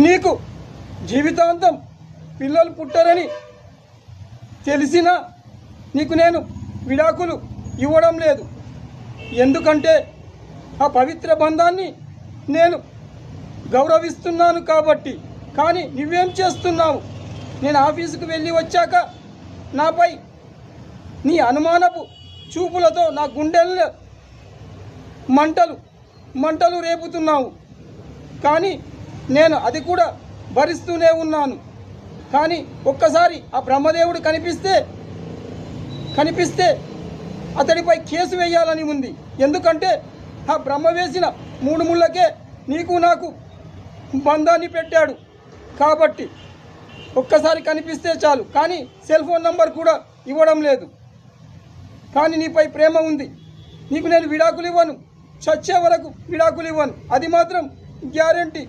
నీకు జీవితాంతం పిల్లలు పుట్టరని తెలిసినా నీకు నేను విడాకులు ఇవ్వడం లేదు. ఎందుకంటే ఆ పవిత్ర బంధాన్ని నేను గౌరవిస్తున్నాను కాబట్టి. కానీ నువ్వేం చేస్తున్నావు? నేను ఆఫీసుకు వెళ్ళి వచ్చాక నాపై నీ అనుమానపు చూపులతో నా గుండెల్లో మంటలు రేపుతున్నావు. కానీ నేను అది కూడా భరిస్తూనే ఉన్నాను. కానీ ఒక్కసారి ఆ బ్రహ్మదేవుడు కనిపిస్తే అతడిపై కేసు వేయాలని ఉంది. ఎందుకంటే ఆ బ్రహ్మ వేసిన 3 ముళ్ళకే నీకు నాకు బంధాన్ని పెట్టాడు కాబట్టి ఒక్కసారి కనిపిస్తే చాలు. కానీ సెల్ ఫోన్ నంబర్ కూడా ఇవ్వడం లేదు. కానీ నీపై ప్రేమ ఉంది. నీకు నేను విడాకులు ఇవ్వను, చచ్చే వరకు విడాకులు ఇవ్వను. అది మాత్రం గ్యారెంటీ.